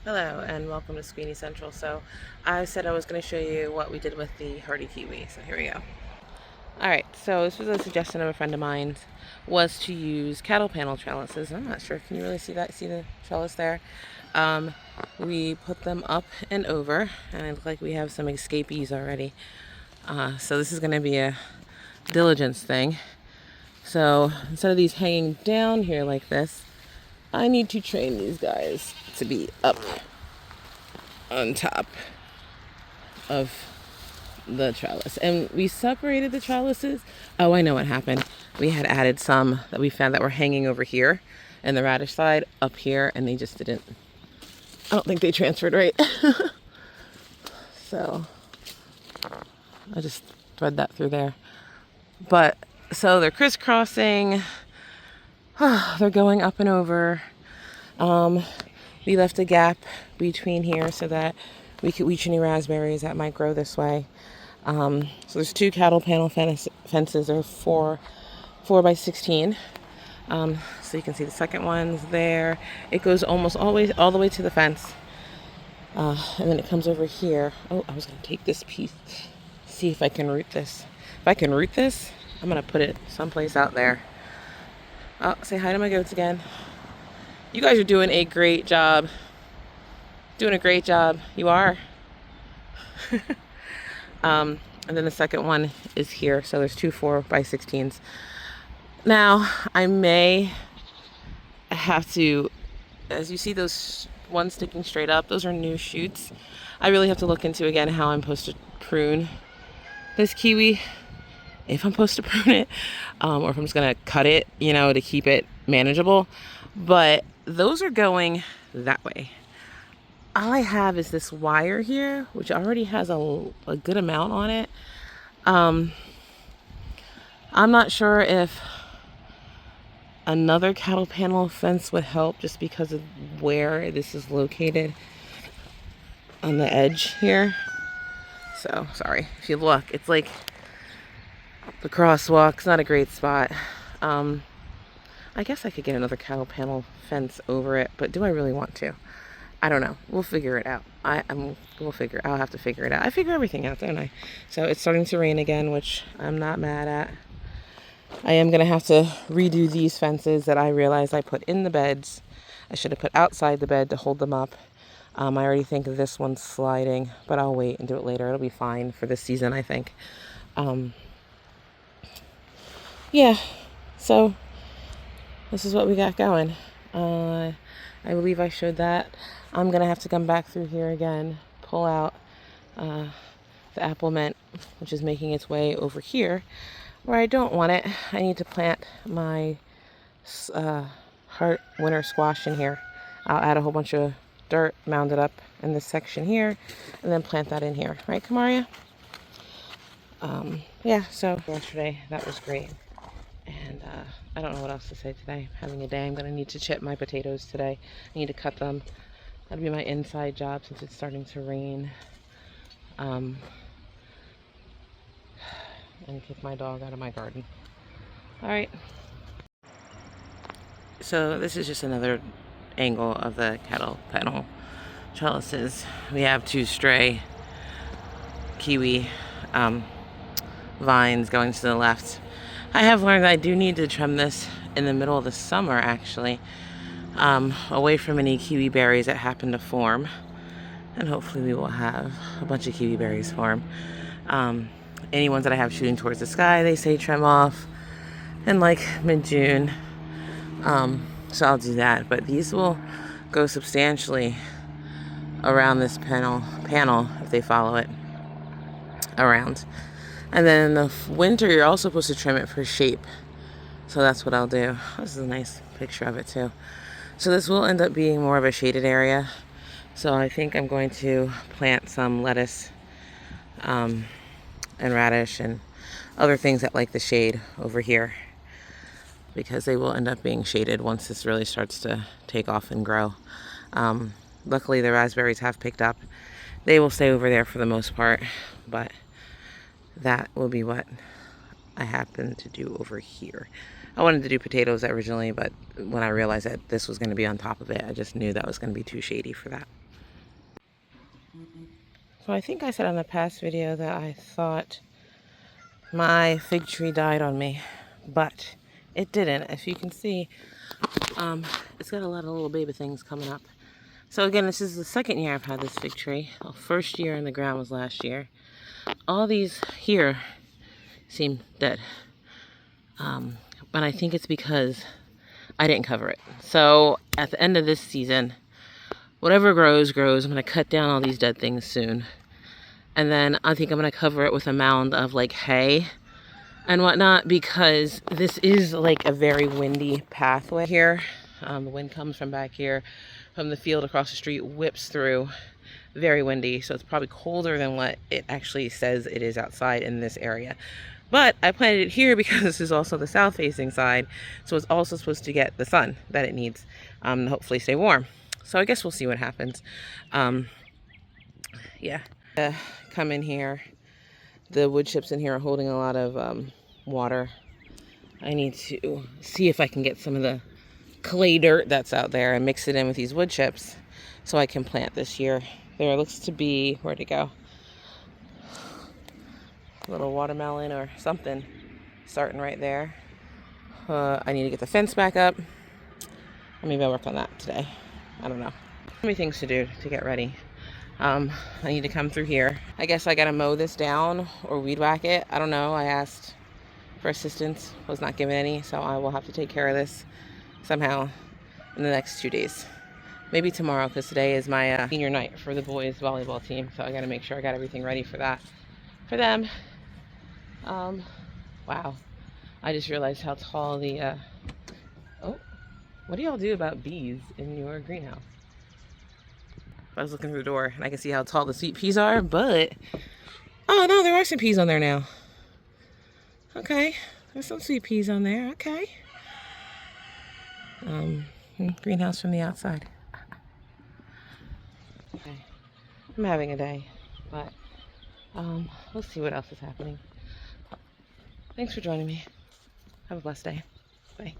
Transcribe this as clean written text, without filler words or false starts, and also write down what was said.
Hello and welcome to Squeenie Central. So I said I was going to show you what we did with the hardy kiwi. So here we go. Alright, so this was a suggestion of a friend of mine, was to use cattle panel trellises. I'm not sure, can you really see that? See the trellis there? We put them up and over, and it looks like we have some escapees already. So this is going to be a diligence thing. So instead of these hanging down here like this, I need to train these guys to be up on top of the trellis. And we separated the trellises. Oh, I know what happened. We had added some that we found that were hanging over here and the radish side up here, and they just didn't, I don't think they transferred right. So I just thread that through there. But so they're crisscrossing. They're going up and over. We left a gap between here so that we could reach any raspberries that might grow this way. So there's two cattle panel fences. They're 4 by 16. So you can see the second one's there. It goes almost all the way to the fence. And then it comes over here. Oh, I was going to take this piece, see if I can root this. If I can root this, I'm going to put it someplace out there. Oh, say hi to my goats again. You guys are doing a great job. Doing a great job. You are. And then the second one is here. So there's two 4 by 16s. Now, I may have to, as you see those ones sticking straight up, those are new shoots. I really have to look into again how I'm supposed to prune this kiwi, if I'm supposed to prune it, or if I'm just gonna cut it, to keep it manageable. But those are going that way. All I have is this wire here, which already has a good amount on it. I'm not sure if another cattle panel fence would help, just because of where this is located on the edge here. So sorry, if you look, it's like the crosswalk's not a great spot. I guess I could get another cattle panel fence over it, but do I really want to? I don't know. We'll figure it out. I'll have to figure it out. I figure everything out, don't I? So it's starting to rain again, which I'm not mad at. I am going to have to redo these fences that I realized I put in the beds. I should have put outside the bed to hold them up. I already think this one's sliding, but I'll wait and do it later. It'll be fine for this season, I think. Yeah, so this is what we got going. I believe I showed that. I'm going to have to come back through here again, pull out the apple mint, which is making its way over here, where I don't want it. I need to plant my heart winter squash in here. I'll add a whole bunch of dirt, mound it up in this section here, and then plant that in here. Right, Kamaria? Yeah, so yesterday, that was great. And I don't know what else to say today. I'm having a day. I'm going to need to chip my potatoes today. I need to cut them. That'll be my inside job since it's starting to rain. And kick my dog out of my garden. Alright. So this is just another angle of the cattle panel trellises. We have two stray kiwi vines going to the left. I have learned that I do need to trim this in the middle of the summer, actually, away from any kiwi berries that happen to form. And hopefully we will have a bunch of kiwi berries form. Any ones that I have shooting towards the sky, they say trim off in like mid-June. So I'll do that. But these will go substantially around this panel if they follow it around. And then in the winter, you're also supposed to trim it for shape. So that's what I'll do. This is a nice picture of it too. So this will end up being more of a shaded area. So I think I'm going to plant some lettuce and radish and other things that like the shade over here, because they will end up being shaded once this really starts to take off and grow. Luckily the raspberries have picked up. They will stay over there for the most part, but that will be what I happen to do over here. I wanted to do potatoes originally, but when I realized that this was going to be on top of it, I just knew that was going to be too shady for that. So I think I said on the past video that I thought my fig tree died on me, but it didn't. As you can see, it's got a lot of little baby things coming up. So again, this is the second year I've had this fig tree. The first year in the ground was last year. All these here seem dead. But I think it's because I didn't cover it. So at the end of this season, whatever grows, grows. I'm going to cut down all these dead things soon. And then I think I'm going to cover it with a mound of like hay and whatnot, because this is like a very windy pathway here. The wind comes from back here, from the field across the street, whips through. Very windy, so it's probably colder than what it actually says it is outside in this area. But I planted it here because this is also the south facing side, so it's also supposed to get the sun that it needs to hopefully stay warm. So I guess we'll see what happens. Yeah, come in here. The wood chips in here are holding a lot of water. I need to see if I can get some of the clay dirt that's out there and mix it in with these wood chips so I can plant this year. There looks to be, where'd it go? A little watermelon or something starting right there. I need to get the fence back up. Maybe I'll work on that today. I don't know. So many things to do to get ready. I need to come through here. I guess I gotta mow this down or weed whack it. I don't know. I asked for assistance, was not given any, so I will have to take care of this somehow in the next 2 days. Maybe tomorrow, because today is my senior night for the boys volleyball team, so I gotta make sure I got everything ready for that for them. Wow, I just realized how tall the oh, what do y'all do about bees in your greenhouse? I was looking through the door and I can see how tall the sweet peas are, but oh no, there are some peas on there now. Okay, there's some sweet peas on there. Okay. Greenhouse from the outside. Okay. I'm having a day, but we'll see what else is happening. Thanks for joining me. Have a blessed day. Bye.